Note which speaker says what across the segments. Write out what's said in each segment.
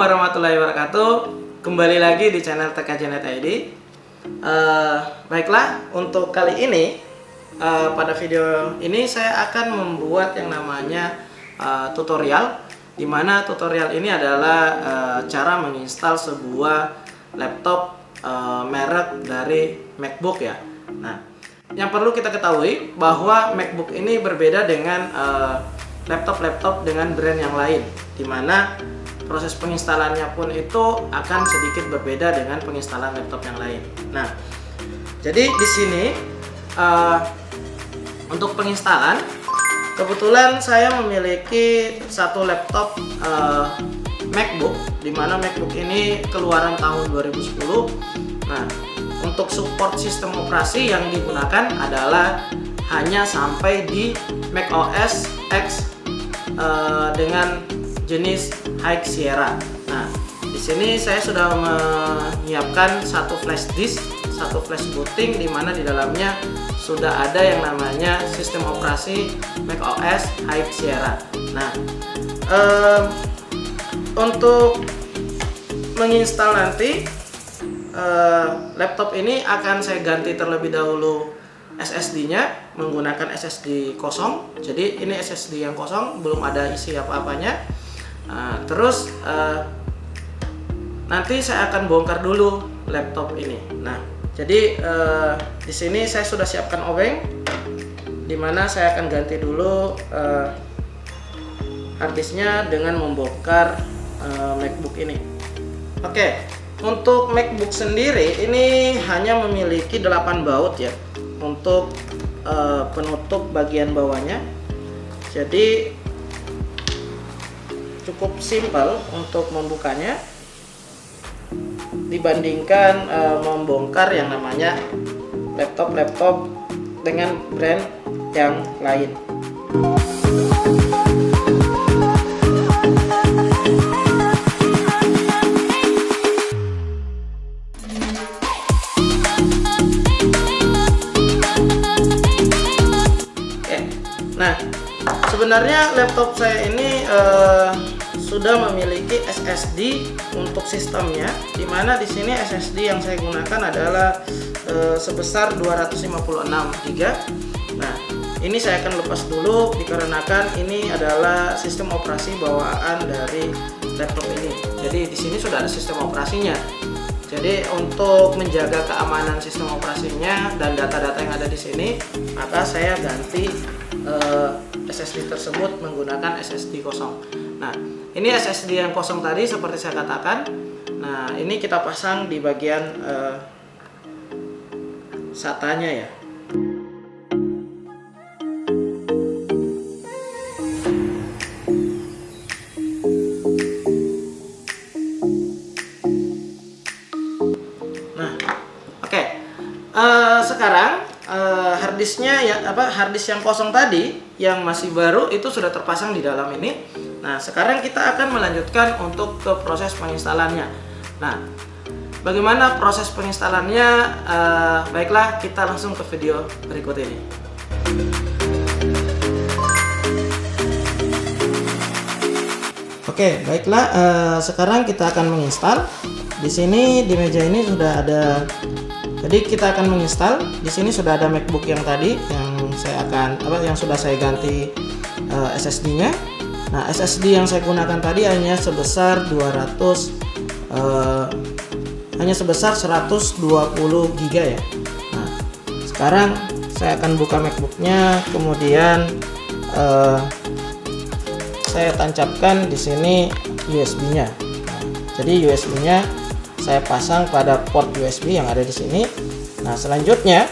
Speaker 1: warahmatullahi wabarakatuh. Kembali lagi di channel TKJNet.id. Baiklah, untuk kali ini pada video ini saya akan membuat yang namanya tutorial, dimana tutorial ini adalah cara menginstal sebuah laptop merek dari MacBook ya. Nah, yang perlu kita ketahui bahwa MacBook ini berbeda dengan laptop-laptop dengan brand yang lain, dimana proses penginstalannya pun itu akan sedikit berbeda dengan penginstalan laptop yang lain. Nah, jadi di sini untuk penginstalan, kebetulan saya memiliki satu laptop MacBook, dimana MacBook ini keluaran tahun 2010. Nah, untuk support sistem operasi yang digunakan adalah hanya sampai di macOS X dengan jenis High Sierra. Nah, di sini saya sudah menyiapkan satu flash disk, satu flash booting, di mana di dalamnya sudah ada yang namanya sistem operasi macOS High Sierra. Nah, untuk menginstal nanti laptop ini akan saya ganti terlebih dahulu SSD-nya menggunakan SSD kosong. Jadi ini SSD yang kosong, belum ada isi apa-apanya. Terus nanti saya akan bongkar dulu laptop ini. Nah, jadi di sini saya sudah siapkan obeng, dimana saya akan ganti dulu harddisknya dengan membongkar MacBook ini. Oke, untuk MacBook sendiri ini hanya memiliki 8 baut ya untuk penutup bagian bawahnya. Jadi cukup simpel untuk membukanya dibandingkan membongkar yang namanya laptop-laptop dengan brand yang lain. Nah, sebenarnya laptop saya ini sudah memiliki SSD untuk sistemnya, dimana di sini SSD yang saya gunakan adalah sebesar 256 GB. Nah, ini saya akan lepas dulu dikarenakan ini adalah sistem operasi bawaan dari laptop ini. Jadi di sini sudah ada sistem operasinya. Jadi untuk menjaga keamanan sistem operasinya dan data-data yang ada di sini, maka saya ganti SSD tersebut menggunakan SSD kosong. Nah, ini SSD yang kosong tadi seperti saya katakan. Nah, ini kita pasang di bagian SATA-nya ya. Nah, oke. Sekarang harddisknya ya, harddisk yang kosong tadi yang masih baru itu sudah terpasang di dalam ini. Nah, sekarang kita akan melanjutkan untuk ke proses penginstalannya. Nah, bagaimana proses penginstalannya? Baiklah, kita langsung ke video berikut ini. Oke, baiklah, sekarang kita akan menginstal. Di sini di meja ini sudah ada. Jadi kita akan menginstal. Di sini sudah ada MacBook yang tadi yang sudah saya ganti SSD-nya. Nah, SSD yang saya gunakan tadi hanya sebesar 120 GB ya. Nah, sekarang saya akan buka MacBook-nya, kemudian saya tancapkan di sini USB-nya. Nah, jadi USB-nya saya pasang pada port USB yang ada di sini. Nah, selanjutnya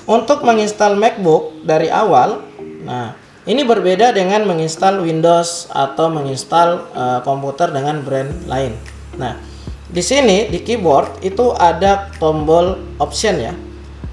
Speaker 1: untuk menginstal MacBook dari awal, nah ini berbeda dengan menginstal Windows atau menginstal komputer dengan brand lain. Nah, di sini di keyboard itu ada tombol option ya.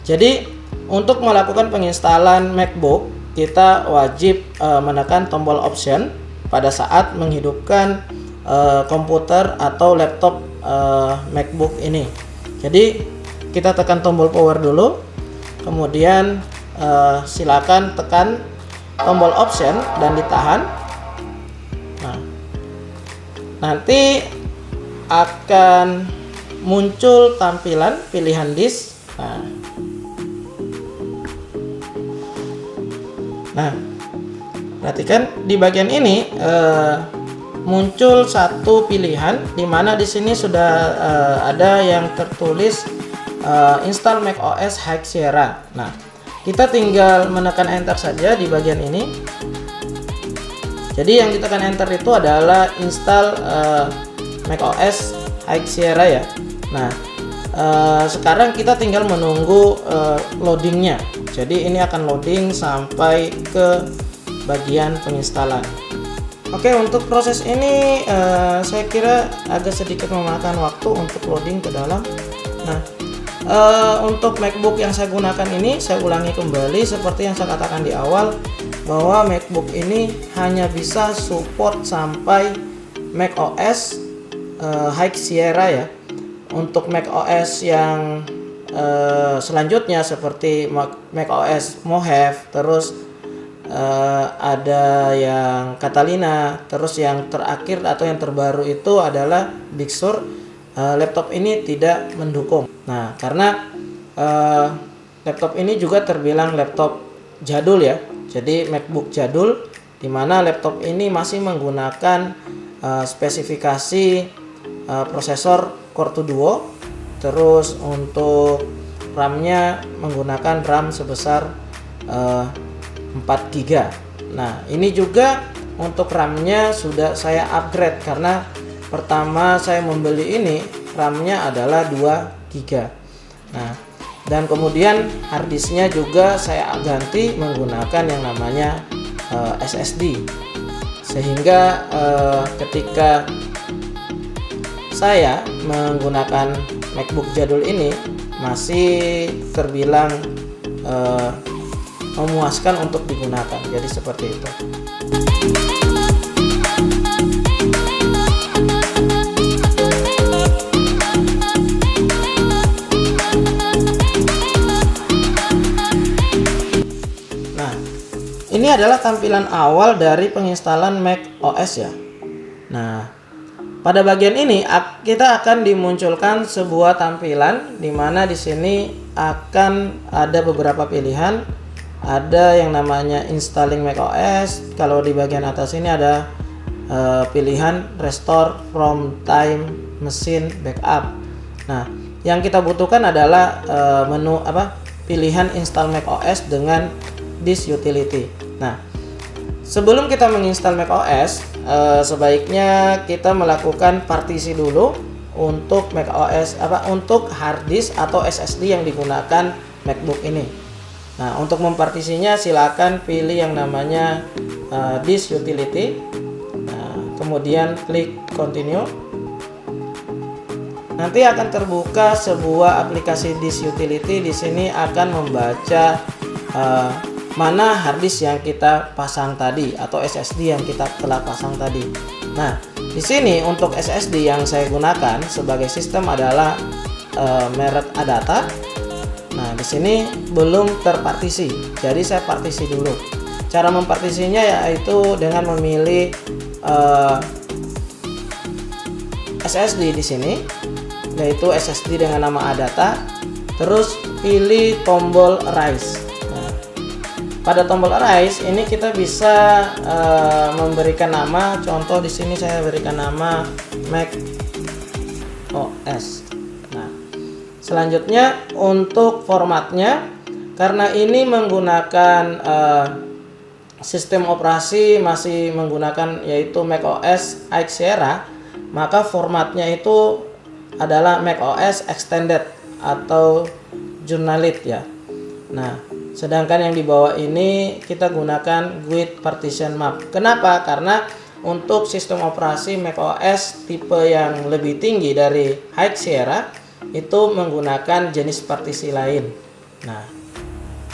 Speaker 1: Jadi untuk melakukan penginstalan MacBook, kita wajib menekan tombol option pada saat menghidupkan komputer atau laptop MacBook ini. Jadi kita tekan tombol power dulu, kemudian silakan tekan tombol option dan ditahan. Nah, nanti akan muncul tampilan pilihan disk. Nah, perhatikan di bagian ini muncul satu pilihan, di mana di sini sudah ada yang tertulis install macOS High Sierra. Nah, kita tinggal menekan enter saja di bagian ini. Jadi yang ditekan enter itu adalah install macOS High Sierra ya. Nah, sekarang kita tinggal menunggu loadingnya. Jadi ini akan loading sampai ke bagian penginstalan. Oke, untuk proses ini saya kira agak sedikit memakan waktu untuk loading ke dalam. Nah, untuk MacBook yang saya gunakan ini, saya ulangi kembali seperti yang saya katakan di awal, bahwa MacBook ini hanya bisa support sampai macOS High Sierra ya. Untuk macOS yang selanjutnya seperti macOS Mojave, terus ada yang Catalina, terus yang terakhir atau yang terbaru itu adalah Big Sur. Laptop ini tidak mendukung. Nah, karena laptop ini juga terbilang laptop jadul ya. Jadi MacBook jadul, dimana laptop ini masih menggunakan spesifikasi prosesor Core 2 Duo. Terus untuk RAM-nya menggunakan RAM sebesar 4 GB. Nah, ini juga untuk RAM-nya sudah saya upgrade, karena pertama saya membeli ini RAM-nya adalah 2 GB. Nah, dan kemudian harddisknya juga saya ganti menggunakan yang namanya SSD, sehingga ketika saya menggunakan MacBook jadul ini masih terbilang memuaskan untuk digunakan. Jadi seperti itu. Nah, ini adalah tampilan awal dari penginstalan macOS ya. Nah, pada bagian ini kita akan dimunculkan sebuah tampilan, di mana di sini akan ada beberapa pilihan. Ada yang namanya installing macOS. Kalau di bagian atas ini ada pilihan restore from time machine backup. Nah, yang kita butuhkan adalah menu pilihan install macOS dengan disk utility. Nah, sebelum kita menginstal macOS, sebaiknya kita melakukan partisi dulu untuk macOS untuk hard disk atau SSD yang digunakan MacBook ini. Nah, untuk mempartisinya silakan pilih yang namanya disk utility. Nah, kemudian klik continue. Nanti akan terbuka sebuah aplikasi disk utility. Di sini akan membaca mana hard disk yang kita pasang tadi atau SSD yang kita telah pasang tadi. Nah, di sini untuk SSD yang saya gunakan sebagai sistem adalah merek Adata. Nah, di sini belum terpartisi, jadi saya partisi dulu. Cara mempartisinya yaitu dengan memilih SSD di sini, yaitu SSD dengan nama Adata. Terus pilih tombol Erase. Nah, pada tombol Erase ini kita bisa memberikan nama. Contoh di sini saya berikan nama macOS. Selanjutnya untuk formatnya, karena ini menggunakan sistem operasi masih menggunakan yaitu macOS High Sierra, maka formatnya itu adalah macOS Extended atau Journalite ya. Nah, sedangkan yang di bawah ini kita gunakan GUID Partition Map. Kenapa? Karena untuk sistem operasi macOS tipe yang lebih tinggi dari High Sierra itu menggunakan jenis partisi lain. Nah,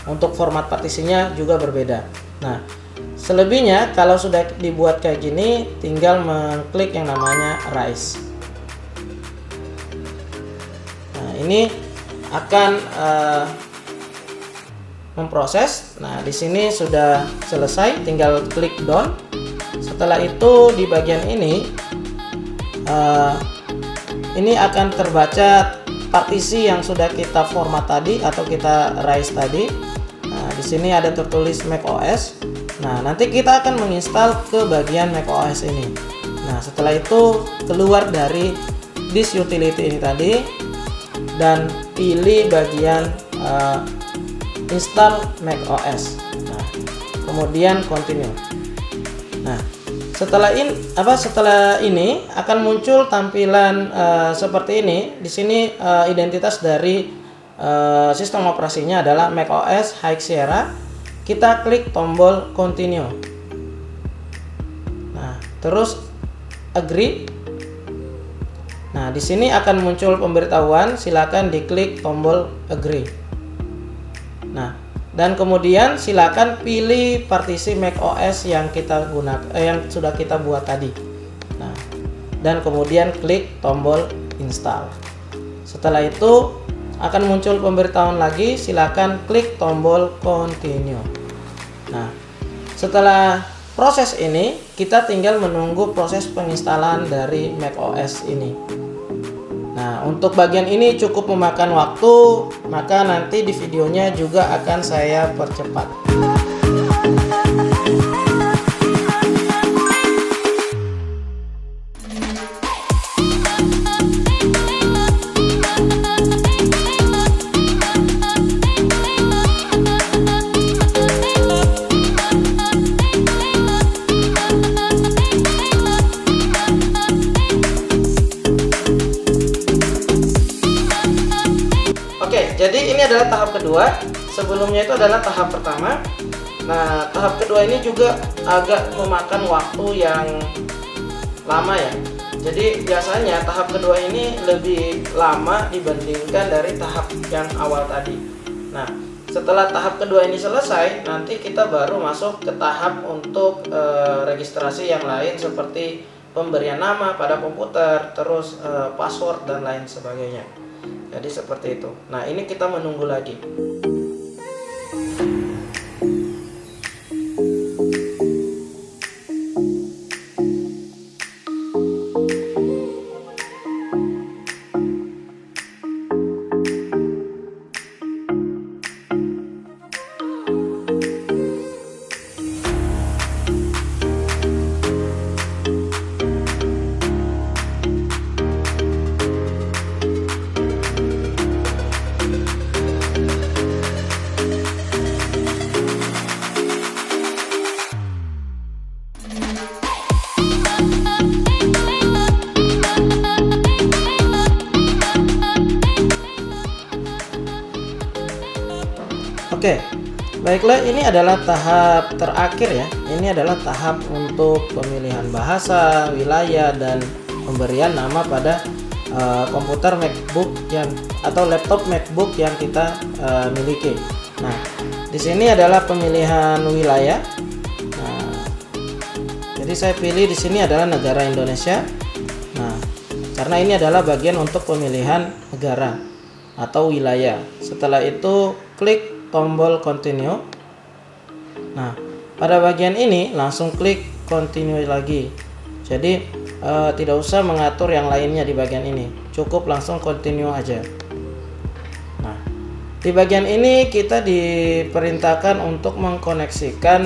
Speaker 1: untuk format partisinya juga berbeda. Nah, selebihnya kalau sudah dibuat kayak gini, tinggal mengklik yang namanya Erase. Nah, ini akan memproses. Nah, di sini sudah selesai, tinggal klik Done. Setelah itu di bagian ini ini akan terbaca partisi yang sudah kita format tadi atau kita raise tadi. Nah, di sini ada tertulis macOS. Nah, nanti kita akan menginstal ke bagian macOS ini. Nah, setelah itu keluar dari this utility ini tadi dan pilih bagian install macOS. Nah, kemudian continue. Nah, setelah ini akan muncul tampilan seperti ini. Di sini identitas dari sistem operasinya adalah macOS High Sierra. Kita klik tombol continue. Nah, terus agree. Nah, di sini akan muncul pemberitahuan, silakan diklik tombol agree. Nah, dan kemudian silakan pilih partisi macOS yang kita gunakan, yang sudah kita buat tadi. Nah, dan kemudian klik tombol install. Setelah itu akan muncul pemberitahuan lagi, silakan klik tombol continue. Nah, setelah proses ini kita tinggal menunggu proses penginstalan dari macOS ini. Nah, untuk bagian ini cukup memakan waktu, maka nanti di videonya juga akan saya percepat. Jadi ini adalah tahap kedua. Sebelumnya itu adalah tahap pertama. Nah, tahap kedua ini juga agak memakan waktu yang lama ya. Jadi biasanya tahap kedua ini lebih lama dibandingkan dari tahap yang awal tadi. Nah, setelah tahap kedua ini selesai, nanti kita baru masuk ke tahap untuk registrasi yang lain seperti pemberian nama pada komputer, terus password dan lain sebagainya. Jadi seperti itu. Nah, ini kita menunggu lagi. Oke, baiklah, ini adalah tahap terakhir ya. Ini adalah tahap untuk pemilihan bahasa, wilayah, dan pemberian nama pada komputer MacBook atau laptop MacBook yang kita miliki. Nah, di sini adalah pemilihan wilayah. Nah, jadi saya pilih di sini adalah negara Indonesia. Nah, karena ini adalah bagian untuk pemilihan negara atau wilayah. Setelah itu klik tombol continue. Nah, pada bagian ini langsung klik continue lagi. Jadi tidak usah mengatur yang lainnya di bagian ini, cukup langsung continue aja. Nah, di bagian ini kita diperintahkan untuk mengkoneksikan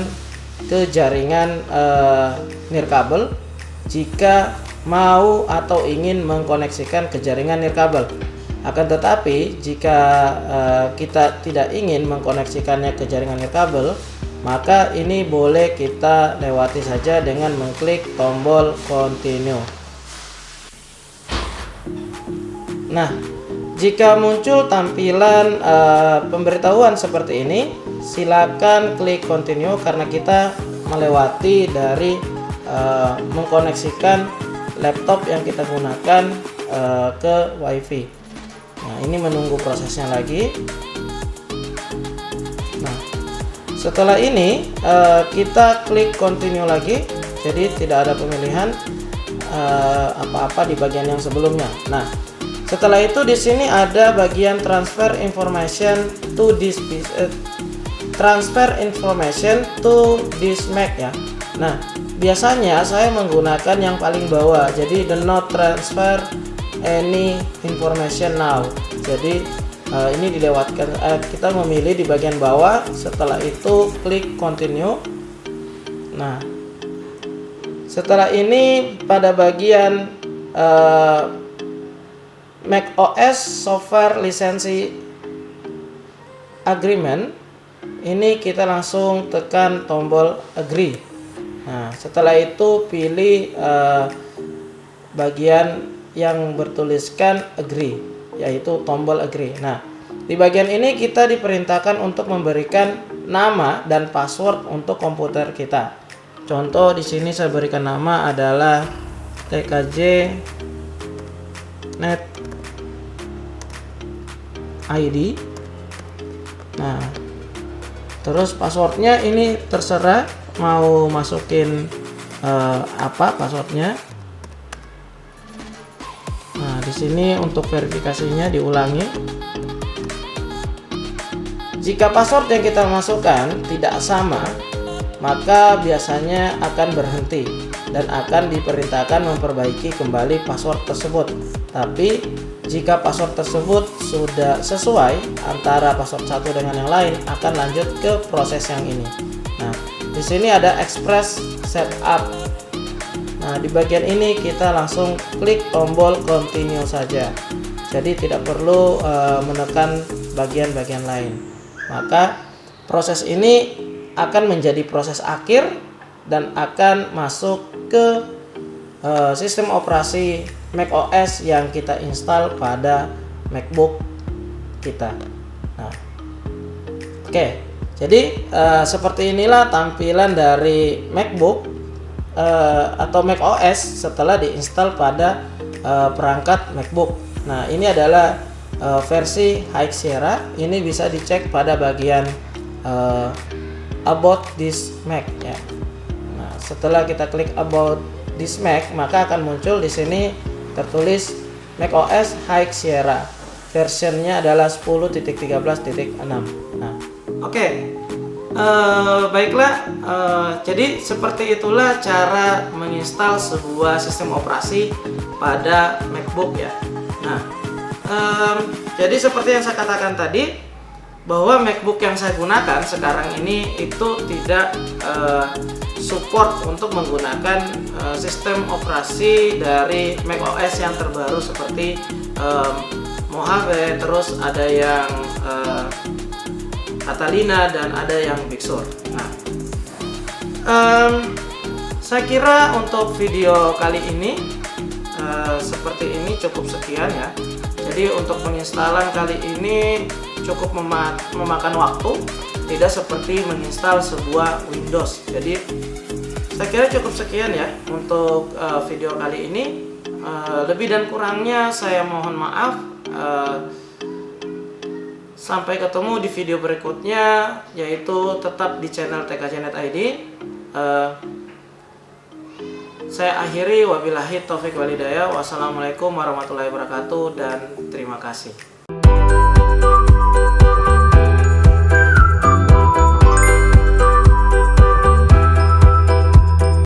Speaker 1: ke jaringan nirkabel jika mau atau ingin mengkoneksikan ke jaringan nirkabel. Akan tetapi jika kita tidak ingin mengkoneksikannya ke jaringan nirkabel, maka ini boleh kita lewati saja dengan mengklik tombol continue. Nah, jika muncul tampilan pemberitahuan seperti ini, silakan klik continue karena kita melewati dari mengkoneksikan laptop yang kita gunakan ke WiFi. Nah, ini menunggu prosesnya lagi. Nah, setelah ini kita klik continue lagi. Jadi tidak ada pemilihan apa-apa di bagian yang sebelumnya. Nah, setelah itu di sini ada bagian transfer information to this Mac ya. Nah, biasanya saya menggunakan yang paling bawah. Jadi the not transfer any information now. Jadi ini dilewatkan, kita memilih di bagian bawah, setelah itu klik continue. Nah, setelah ini pada bagian macOS software lisensi agreement, ini kita langsung tekan tombol agree. Nah, setelah itu pilih bagian yang bertuliskan agree, yaitu tombol agree. Nah, di bagian ini kita diperintahkan untuk memberikan nama dan password untuk komputer kita. Contoh di sini saya berikan nama adalah TKJ Net ID. Nah, terus passwordnya ini terserah mau masukin apa passwordnya. Nah, di sini untuk verifikasinya diulangi. Jika password yang kita masukkan tidak sama, maka biasanya akan berhenti dan akan diperintahkan memperbaiki kembali password tersebut. Tapi jika password tersebut sudah sesuai antara password satu dengan yang lain, akan lanjut ke proses yang ini. Nah, di sini ada Express Setup. Nah, di bagian ini kita langsung klik tombol continue saja. Jadi tidak perlu menekan bagian-bagian lain. Maka proses ini akan menjadi proses akhir dan akan masuk ke sistem operasi macOS yang kita install pada MacBook kita. Nah, oke, jadi seperti inilah tampilan dari MacBook atau macOS setelah diinstal pada perangkat MacBook. Nah, ini adalah versi High Sierra. Ini bisa dicek pada bagian About This Mac ya. Nah, setelah kita klik About This Mac, maka akan muncul di sini tertulis macOS High Sierra. Versionnya adalah 10.13.6. Nah, oke. Baiklah, jadi seperti itulah cara menginstal sebuah sistem operasi pada MacBook ya. Nah, jadi seperti yang saya katakan tadi, bahwa MacBook yang saya gunakan sekarang ini itu tidak support untuk menggunakan sistem operasi dari macOS yang terbaru seperti Mojave, terus ada yang Catalina dan ada yang Big Sur. Nah, saya kira untuk video kali ini seperti ini cukup sekian ya. Jadi untuk penginstalan kali ini cukup memakan waktu, tidak seperti menginstal sebuah Windows. Jadi saya kira cukup sekian ya untuk video kali ini. Lebih dan kurangnya saya mohon maaf. Sampai ketemu di video berikutnya, yaitu tetap di channel TKJ Net ID. Saya akhiri, wabillahi taufik walhidayah. Wassalamualaikum warahmatullahi wabarakatuh dan terima kasih.